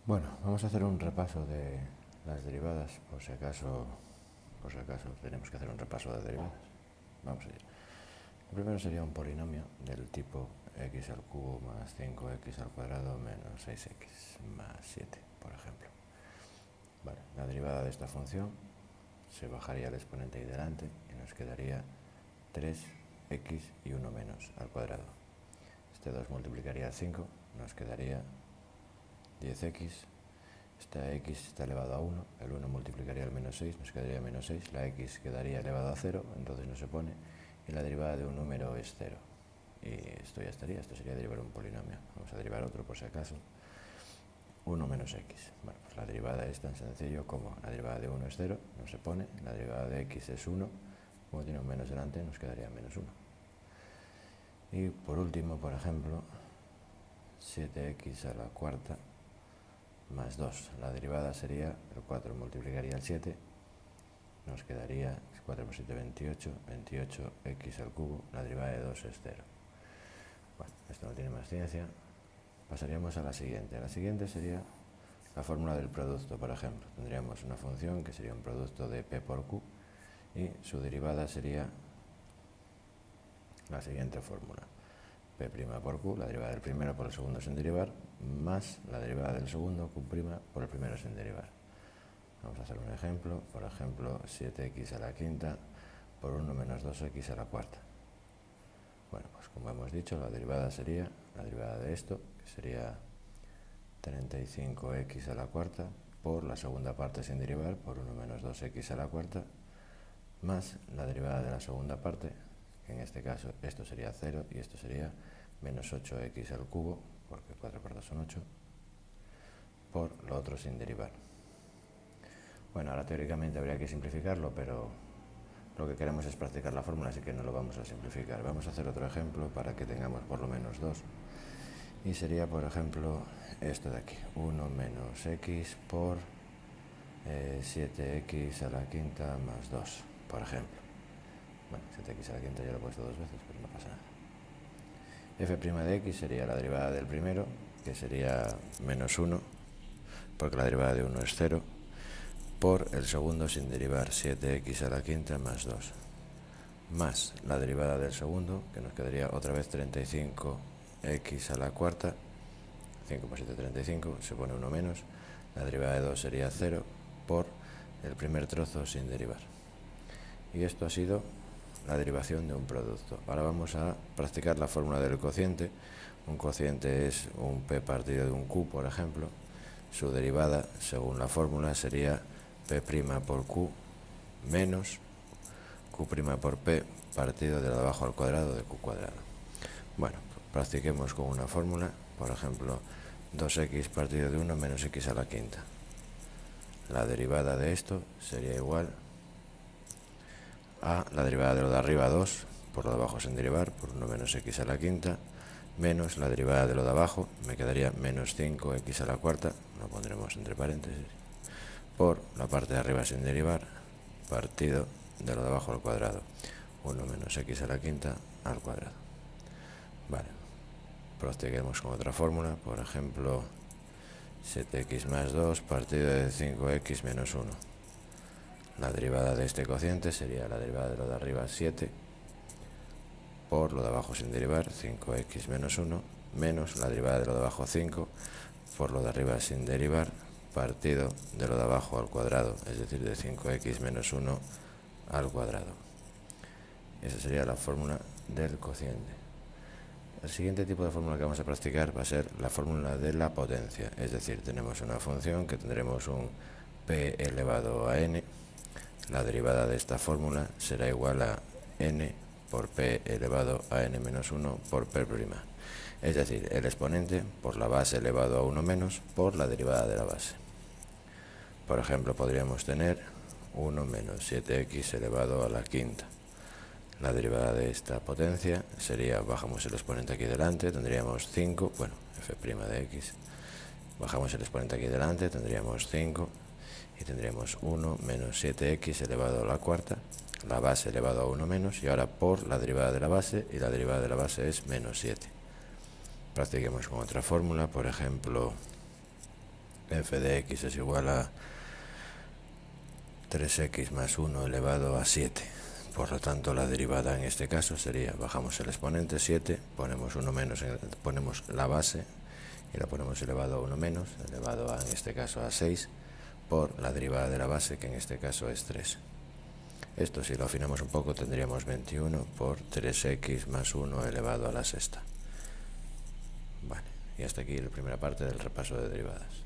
Bueno, vamos a hacer un repaso de las derivadas, por si acaso tenemos que hacer un repaso de derivadas. Vamos allá. El primero sería un polinomio del tipo x al cubo más 5x al cuadrado menos 6x más 7, por ejemplo. Vale, la derivada de esta función se bajaría el exponente ahí delante y nos quedaría 3x y 1 menos al cuadrado. Este 2 multiplicaría 5, nos quedaría 10x. Esta x está elevado a 1, el 1 multiplicaría el menos 6, nos quedaría menos 6, la x quedaría elevado a 0, entonces no se pone, y la derivada de un número es 0. Y esto ya estaría, esto sería derivar un polinomio. Vamos a derivar otro por si acaso. 1 menos x. Bueno, pues la derivada es tan sencillo como la derivada de 1 es 0, no se pone, la derivada de x es 1, como tiene un menos delante nos quedaría menos 1. Y por último, por ejemplo, 7x a la cuarta más 2. La derivada sería, el 4 multiplicaría el 7, nos quedaría 4 por 7, 28, 28x al cubo, la derivada de 2 es 0. Bueno, esto no tiene más ciencia. Pasaríamos a la siguiente. La siguiente sería la fórmula del producto, por ejemplo. Tendríamos una función que sería un producto de p por q y su derivada sería la siguiente fórmula. P' por q, la derivada del primero por el segundo sin derivar, más la derivada del segundo, q' por el primero sin derivar. Vamos a hacer un ejemplo, por ejemplo, 7x a la quinta por 1 menos 2x a la cuarta. Bueno, pues como hemos dicho, la derivada sería la derivada de esto, que sería 35x a la cuarta por la segunda parte sin derivar, por 1 menos 2x a la cuarta, más la derivada de la segunda parte, que en este caso esto sería 0 y esto sería menos 8x al cubo, porque 4 por 2 son 8, por lo otro sin derivar. Bueno, ahora teóricamente habría que simplificarlo, pero lo que queremos es practicar la fórmula, así que no lo vamos a simplificar. Vamos a hacer otro ejemplo para que tengamos por lo menos dos. Y sería, por ejemplo, esto de aquí. 1 menos x por 7x a la quinta más 2, por ejemplo. Bueno, 7x a la quinta ya lo he puesto dos veces, pero no pasa nada. f' de x sería la derivada del primero, que sería menos 1, porque la derivada de 1 es 0, por el segundo sin derivar, 7x a la quinta más 2, más la derivada del segundo, que nos quedaría otra vez 35x a la cuarta, 5 por 7, 35, se pone 1 menos, la derivada de 2 sería 0, por el primer trozo sin derivar. Y esto ha sido la derivación de un producto. Ahora vamos a practicar la fórmula del cociente. Un cociente es un p partido de un q, por ejemplo. Su derivada, según la fórmula, sería p' por q menos q' por p partido de lo de abajo al cuadrado de q cuadrado. Bueno, practiquemos con una fórmula. Por ejemplo, 2x partido de 1 menos x a la quinta. La derivada de esto sería igual a la derivada de lo de arriba 2 por lo de abajo sin derivar, por 1 menos x a la quinta, menos la derivada de lo de abajo, me quedaría menos 5x a la cuarta, lo pondremos entre paréntesis, por la parte de arriba sin derivar, partido de lo de abajo al cuadrado, 1 menos x a la quinta al cuadrado. Vale, practiquemos con otra fórmula, por ejemplo, 7x más 2 partido de 5x menos 1. La derivada de este cociente sería la derivada de lo de arriba 7 por lo de abajo sin derivar, 5x menos 1, menos la derivada de lo de abajo 5 por lo de arriba sin derivar, partido de lo de abajo al cuadrado, es decir, de 5x menos 1 al cuadrado. Esa sería la fórmula del cociente. El siguiente tipo de fórmula que vamos a practicar va a ser la fórmula de la potencia, es decir, tenemos una función que tendremos un p elevado a n. La derivada de esta fórmula será igual a n por p elevado a n menos 1 por p'. Es decir, el exponente por la base elevado a 1 menos por la derivada de la base. Por ejemplo, podríamos tener 1 menos 7x elevado a la quinta. La derivada de esta potencia sería, bajamos el exponente aquí delante, tendríamos 5, bueno, f' de x. Bajamos el exponente aquí delante, tendríamos 5. Y tendríamos 1 menos 7x elevado a la cuarta, la base elevado a 1 menos, y ahora por la derivada de la base, y la derivada de la base es menos 7. Practiquemos con otra fórmula, por ejemplo, f de x es igual a 3x más 1 elevado a 7. Por lo tanto, la derivada en este caso sería, bajamos el exponente 7, ponemos 1 menos, ponemos la base y la ponemos elevado a 1 menos, elevado a, en este caso, a 6, por la derivada de la base, que en este caso es 3. Esto, si lo afinamos un poco, tendríamos 21 por 3x más 1 elevado a la sexta. Vale, y hasta aquí la primera parte del repaso de derivadas.